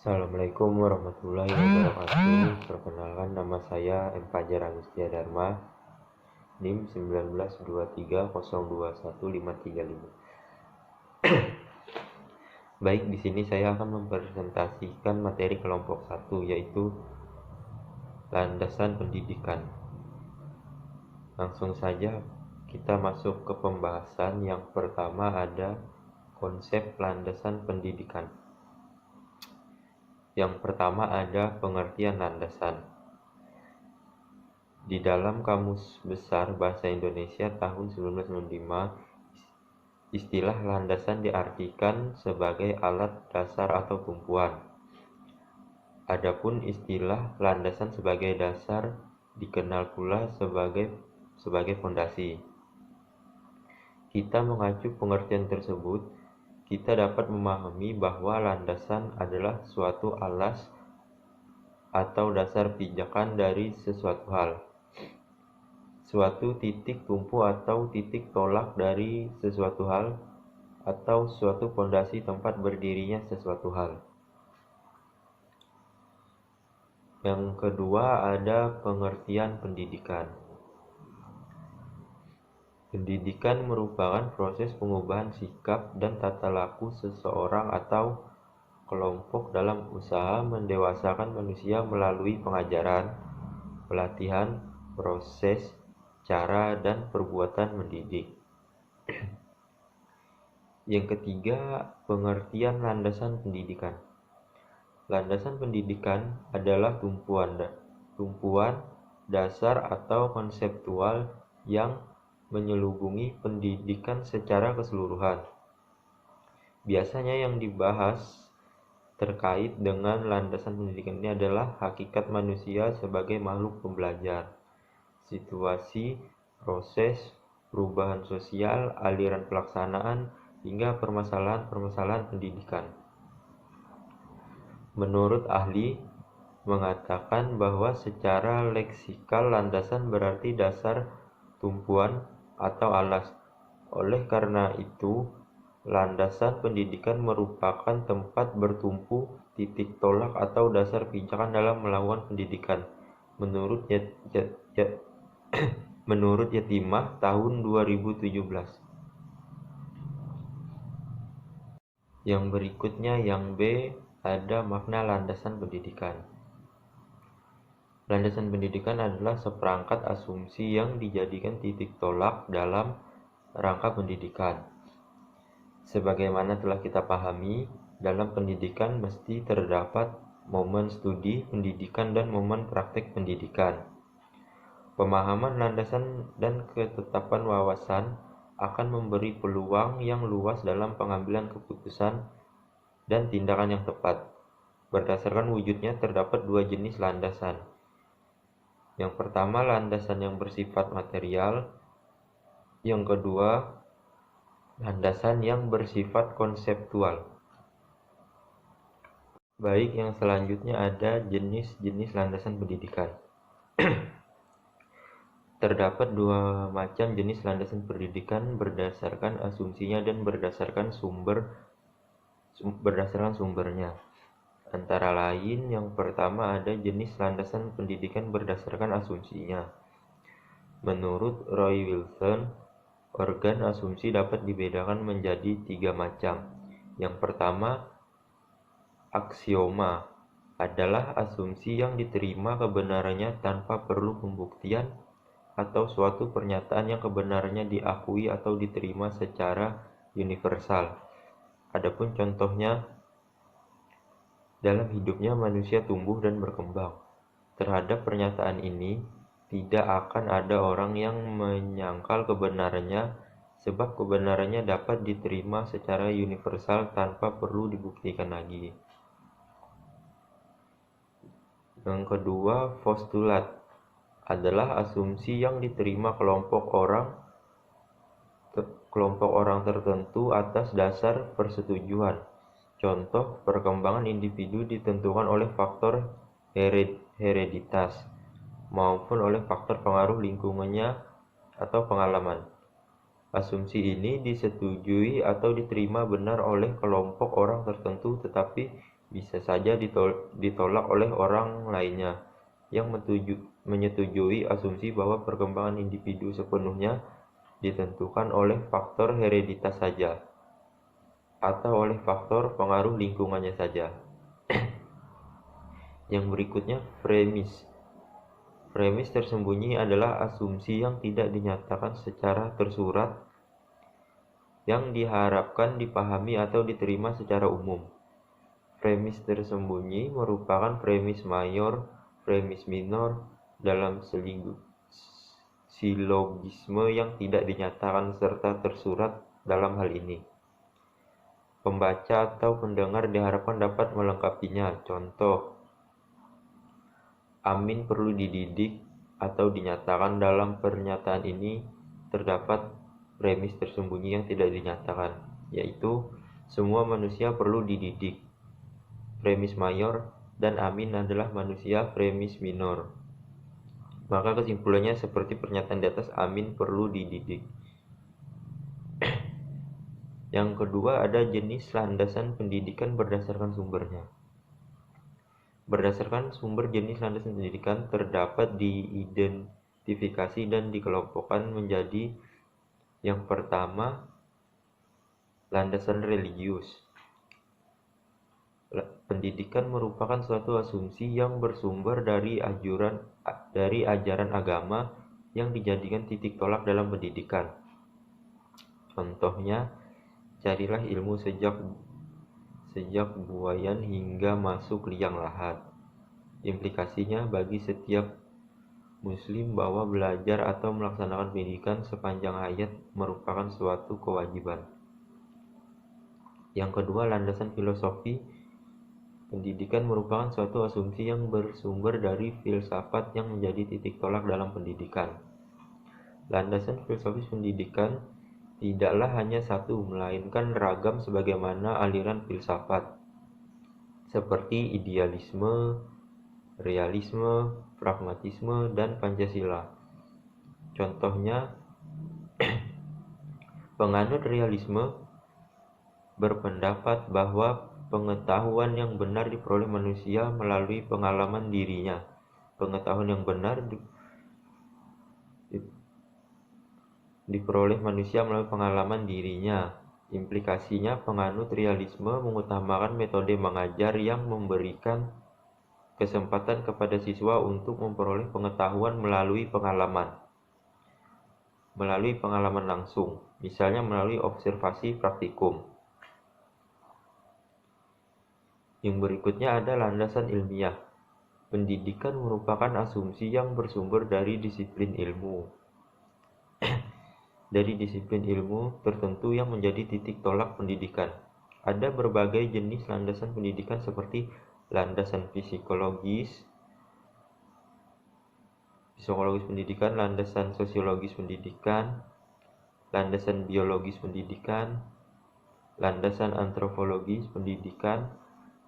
Assalamualaikum warahmatullahi wabarakatuh. Perkenalkan, nama saya M. Fajar Agustia Dharma, NIM 1923021535. Baik, di sini saya akan mempresentasikan materi kelompok 1, yaitu landasan pendidikan. Langsung saja kita masuk ke pembahasan. Yang pertama ada konsep landasan pendidikan. Yang pertama ada pengertian landasan. Di dalam Kamus Besar Bahasa Indonesia tahun 1995, istilah landasan diartikan sebagai alat dasar atau tumpuan. Adapun istilah landasan sebagai dasar dikenal pula sebagai fondasi. Kita mengacu pengertian tersebut, kita dapat memahami bahwa landasan adalah suatu alas atau dasar pijakan dari sesuatu hal, suatu titik tumpu atau titik tolak dari sesuatu hal, atau suatu fondasi tempat berdirinya sesuatu hal. Yang kedua ada pengertian pendidikan. Pendidikan merupakan proses pengubahan sikap dan tata laku seseorang atau kelompok dalam usaha mendewasakan manusia melalui pengajaran, pelatihan, proses, cara, dan perbuatan mendidik. Yang ketiga, pengertian landasan pendidikan. Landasan pendidikan adalah tumpuan dasar atau konseptual yang menyelubungi pendidikan secara keseluruhan. Biasanya yang dibahas terkait dengan landasan pendidikan ini adalah hakikat manusia sebagai makhluk pembelajar, situasi, proses, perubahan sosial, aliran pelaksanaan, hingga permasalahan-permasalahan pendidikan. Menurut ahli, mengatakan bahwa secara leksikal landasan berarti dasar, tumpuan, atau alas. Oleh karena itu, landasan pendidikan merupakan tempat bertumpu, titik tolak, atau dasar pijakan dalam melakukan pendidikan. Menurut Yatimah tahun 2017. Yang berikutnya, yang B, ada makna landasan pendidikan. Landasan pendidikan adalah seperangkat asumsi yang dijadikan titik tolak dalam rangka pendidikan. Sebagaimana telah kita pahami, dalam pendidikan mesti terdapat momen studi pendidikan dan momen praktek pendidikan. Pemahaman landasan dan ketetapan wawasan akan memberi peluang yang luas dalam pengambilan keputusan dan tindakan yang tepat. Berdasarkan wujudnya terdapat dua jenis landasan. Yang pertama, landasan yang bersifat material. Yang kedua, landasan yang bersifat konseptual. Baik, yang selanjutnya ada jenis-jenis landasan pendidikan. Terdapat dua macam jenis landasan pendidikan berdasarkan asumsinya dan berdasarkan sumbernya. Antara lain, yang pertama ada jenis landasan pendidikan berdasarkan asumsinya. Menurut Roy Wilson, organ asumsi dapat dibedakan menjadi 3 macam. Yang pertama, aksioma adalah asumsi yang diterima kebenarannya tanpa perlu pembuktian, atau suatu pernyataan yang kebenarannya diakui atau diterima secara universal. Adapun contohnya, dalam hidupnya manusia tumbuh dan berkembang. Terhadap pernyataan ini, tidak akan ada orang yang menyangkal kebenarannya, sebab kebenarannya dapat diterima secara universal tanpa perlu dibuktikan lagi. Yang kedua, postulat adalah asumsi yang diterima kelompok orang tertentu atas dasar persetujuan. Contoh, perkembangan individu ditentukan oleh faktor hereditas maupun oleh faktor pengaruh lingkungannya atau pengalaman. Asumsi ini disetujui atau diterima benar oleh kelompok orang tertentu, tetapi bisa saja ditolak oleh orang lainnya yang menyetujui asumsi bahwa perkembangan individu sepenuhnya ditentukan oleh faktor hereditas saja atau oleh faktor pengaruh lingkungannya saja. Yang berikutnya, premis. Premis tersembunyi adalah asumsi yang tidak dinyatakan secara tersurat yang diharapkan dipahami atau diterima secara umum. Premis tersembunyi merupakan premis mayor, premis minor dalam silogisme yang tidak dinyatakan serta tersurat dalam hal ini. Pembaca atau pendengar diharapkan dapat melengkapinya. Contoh, Amin perlu dididik atau dinyatakan. Dalam pernyataan ini terdapat premis tersembunyi yang tidak dinyatakan, yaitu semua manusia perlu dididik, premis mayor, dan Amin adalah manusia, premis minor. Maka kesimpulannya seperti pernyataan di atas, Amin perlu dididik. Yang kedua, ada jenis landasan pendidikan berdasarkan sumbernya. Berdasarkan sumber, jenis landasan pendidikan terdapat diidentifikasi dan dikelompokkan menjadi: yang pertama, landasan religius. Pendidikan merupakan suatu asumsi yang bersumber dari ajaran agama yang dijadikan titik tolak dalam pendidikan. Contohnya, carilah ilmu sejak buayan hingga masuk liang lahat. Implikasinya bagi setiap muslim bahwa belajar atau melaksanakan pendidikan sepanjang hayat merupakan suatu kewajiban. Yang kedua, landasan filosofi. Pendidikan merupakan suatu asumsi yang bersumber dari filsafat yang menjadi titik tolak dalam pendidikan. Landasan filosofis pendidikan tidaklah hanya satu, melainkan ragam sebagaimana aliran filsafat, seperti idealisme, realisme, pragmatisme, dan Pancasila. Contohnya, penganut realisme berpendapat bahwa pengetahuan yang benar diperoleh manusia melalui pengalaman dirinya. Pengetahuan yang benar diperoleh manusia melalui pengalaman dirinya. Implikasinya, penganut realisme mengutamakan metode mengajar yang memberikan kesempatan kepada siswa untuk memperoleh pengetahuan melalui pengalaman langsung, misalnya melalui observasi praktikum. Yang berikutnya ada landasan ilmiah. Pendidikan merupakan asumsi yang bersumber dari disiplin ilmu. Dari disiplin ilmu tertentu yang menjadi titik tolak pendidikan. Ada berbagai jenis landasan pendidikan seperti landasan psikologis pendidikan, landasan sosiologis pendidikan, landasan biologis pendidikan, landasan antropologis pendidikan,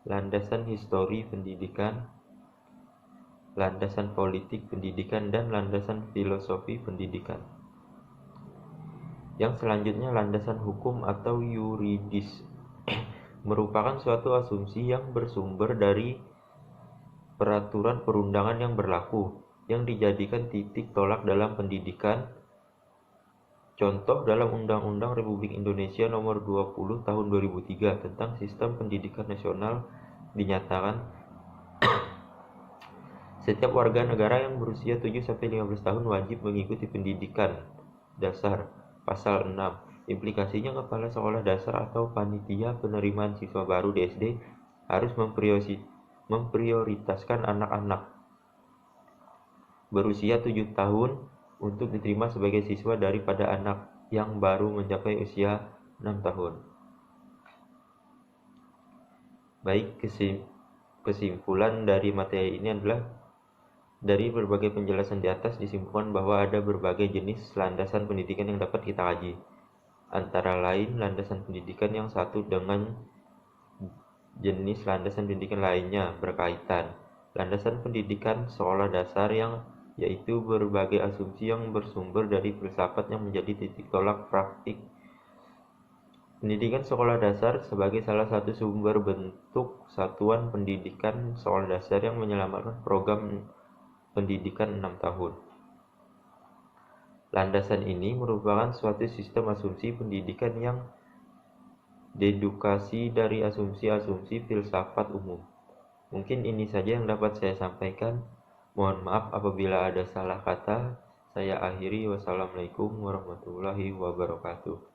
landasan histori pendidikan, landasan politik pendidikan, dan landasan filosofi pendidikan. Yang selanjutnya, landasan hukum atau yuridis merupakan suatu asumsi yang bersumber dari peraturan perundangan yang berlaku, yang dijadikan titik tolak dalam pendidikan. Contoh, dalam Undang-Undang Republik Indonesia Nomor 20 Tahun 2003 tentang Sistem Pendidikan Nasional dinyatakan setiap warga negara yang berusia 7-15 tahun wajib mengikuti pendidikan dasar. Pasal 6. Implikasinya, kepala sekolah dasar atau panitia penerimaan siswa baru di SD harus memprioritaskan anak-anak berusia 7 tahun untuk diterima sebagai siswa daripada anak yang baru mencapai usia 6 tahun. Baik, kesimpulan dari materi ini adalah dari berbagai penjelasan di atas disimpulkan bahwa ada berbagai jenis landasan pendidikan yang dapat kita kaji. Antara lain, landasan pendidikan yang satu dengan jenis landasan pendidikan lainnya berkaitan. Landasan pendidikan sekolah dasar yaitu berbagai asumsi yang bersumber dari filsafat yang menjadi titik tolak praktik Pendidikan sekolah dasar sebagai salah satu sumber bentuk satuan pendidikan sekolah dasar yang menyelamatkan program pendidikan 6 tahun. Landasan ini merupakan suatu sistem asumsi pendidikan yang dedukasi dari asumsi-asumsi filsafat umum. Mungkin ini saja yang dapat saya sampaikan. Mohon maaf apabila ada salah kata. Saya akhiri. Wassalamualaikum warahmatullahi wabarakatuh.